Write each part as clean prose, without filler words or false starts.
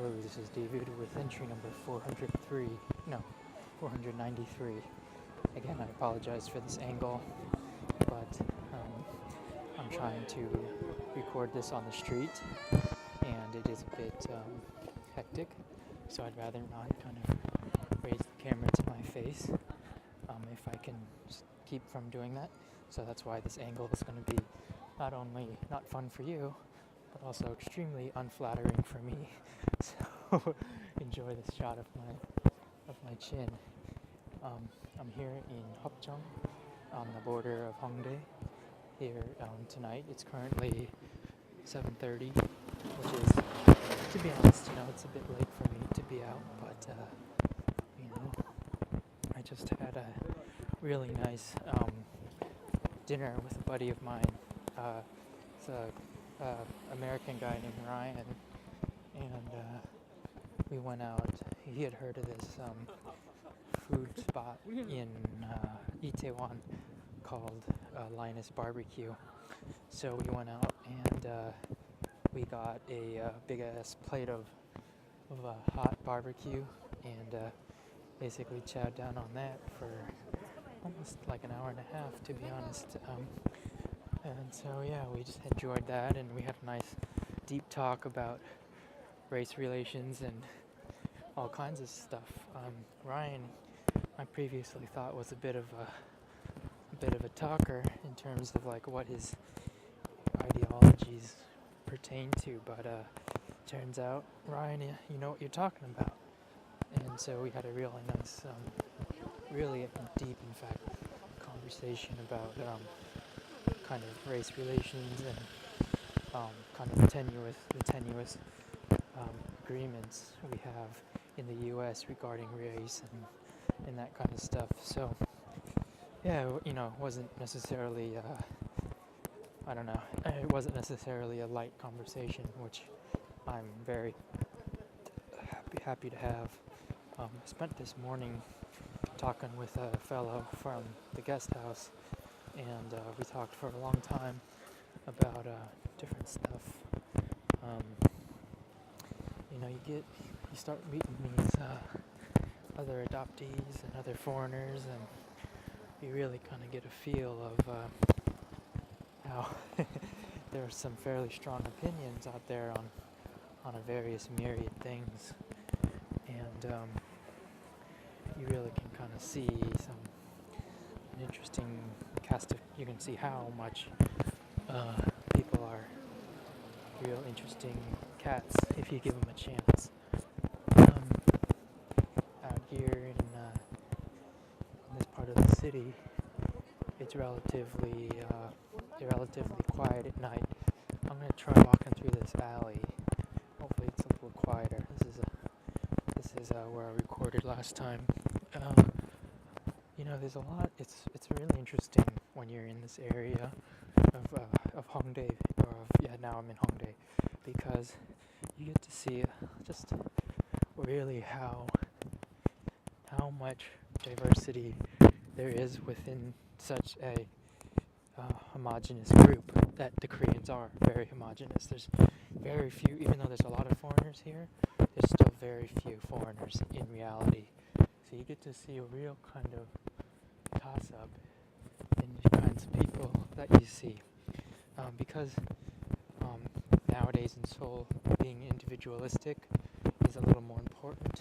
Hello, this is David with entry number 493. Again, I apologize for this angle, but I'm trying to record this on the street, and it is a bit hectic, so I'd rather not kind of raise the camera to my face if I can keep from doing that. So that's why this angle is going to be not only not fun for you, but also extremely unflattering for me. So enjoy this shot of my chin. I'm here in Hopjeong, on the border of Hongdae. Here tonight. It's currently 7:30, which is, to be honest, it's a bit late for me to be out. But I just had a really nice dinner with a buddy of mine. It's a American guy named Ryan, and we went out. He had heard of this food spot in Itaewon called Linus Barbecue. So we went out and we got a big ass plate of hot barbecue and basically chowed down on that for almost like an hour and a half, to be honest. And so yeah, we just enjoyed that, and we had a nice deep talk about race relations and all kinds of stuff. Ryan, I previously thought was a bit of a talker in terms of like what his ideologies pertain to, but turns out, Ryan, you know what you're talking about. And so we had a really nice, really deep, in fact, conversation about kind of race relations and kind of the tenuous agreements we have in the U.S. regarding race and that kind of stuff. So yeah, it wasn't necessarily it wasn't necessarily a light conversation, which I'm very happy to have. I spent this morning talking with a fellow from the guest house, and we talked for a long time about different stuff. You start meeting these other adoptees and other foreigners, and you really kind of get a feel of how there are some fairly strong opinions out there on a various myriad things, and you really can kind of see an interesting cast of, you can see how much people are real interesting cats if you give them a chance. Out here in this part of the city, it's relatively quiet at night. I'm gonna try walking through this alley. Hopefully it's a little quieter. This is where I recorded last time. There's a lot. It's really interesting when you're in this area of Hongdae, now I'm in Hongdae, because you get to see just really how much diversity there is within such a homogenous group that the Koreans are. Very homogenous. There's very few, even though there's a lot of foreigners here, there's still very few foreigners in reality. So you get to see a real kind of toss-up in the kinds of people that you see. Because nowadays in Seoul, being individualistic is a little more important.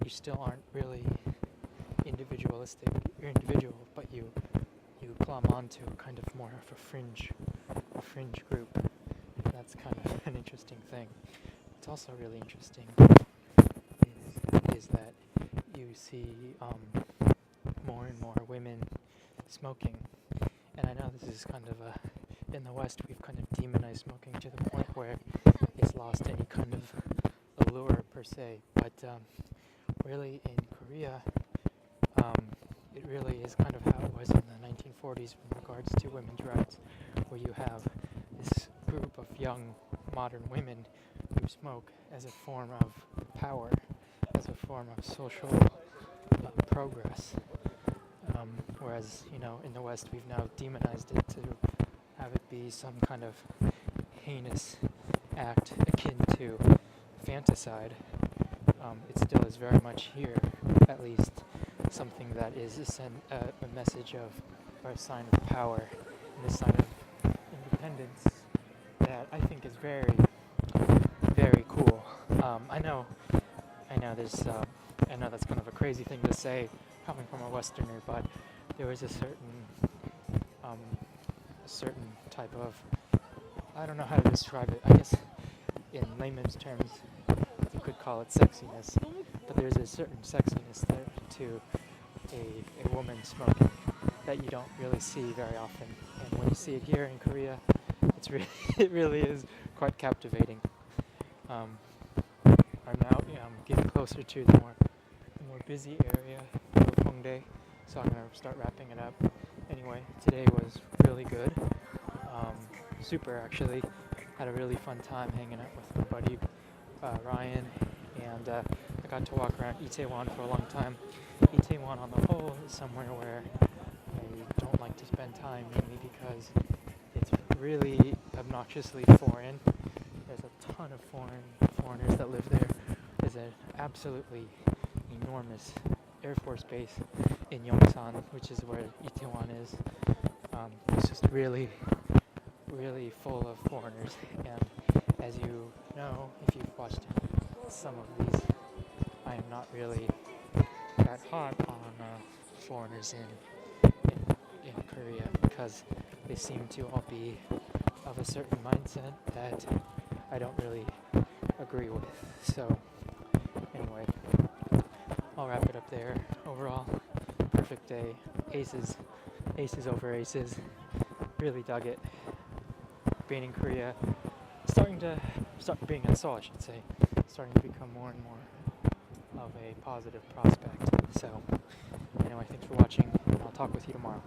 You still aren't really individualistic. You're individual, but you glom onto kind of more of a fringe group. That's kind of an interesting thing. What's also really interesting is that you see more and more women smoking. And I know this is kind of in the West, we've kind of demonized smoking to the point where it's lost any kind of allure per se. But really in Korea, it really is kind of how it was in the 1940s in regards to women's rights, where you have this group of young modern women who smoke as a form of power, as a form of social progress. Whereas, in the West, we've now demonized it to have it be some kind of heinous act akin to infanticide, it still is very much here, at least something that is a message of, or a sign of power, and a sign of independence that I think is very, very cool. I know that's kind of a crazy thing to say coming from a Westerner, but there was a certain type of, I don't know how to describe it. I guess in layman's terms, you could call it sexiness, but there's a certain sexiness there to a woman smoking that you don't really see very often. And when you see it here in Korea, it really is quite captivating. I'm now getting closer to the more busy area of Hongdae, so I'm gonna start wrapping it up. Anyway, today was really good. Super actually. Had a really fun time hanging out with my buddy Ryan, and I got to walk around Itaewon for a long time. Itaewon on the whole is somewhere where I don't like to spend time, mainly because it's really obnoxiously foreign. There's a ton of foreigners that live there. There's an absolutely enormous Air Force base in Yongsan, which is where Itaewon is. It's just really, really full of foreigners, and as you know, if you've watched some of these, I am not really that hot on foreigners in Korea, because they seem to all be of a certain mindset that I don't really agree with. So anyway, I'll wrap it up there. Overall, perfect day. Aces over aces. Really dug it. Being in Korea, being in Seoul, I should say, starting to become more and more of a positive prospect. So anyway, thanks for watching, and I'll talk with you tomorrow.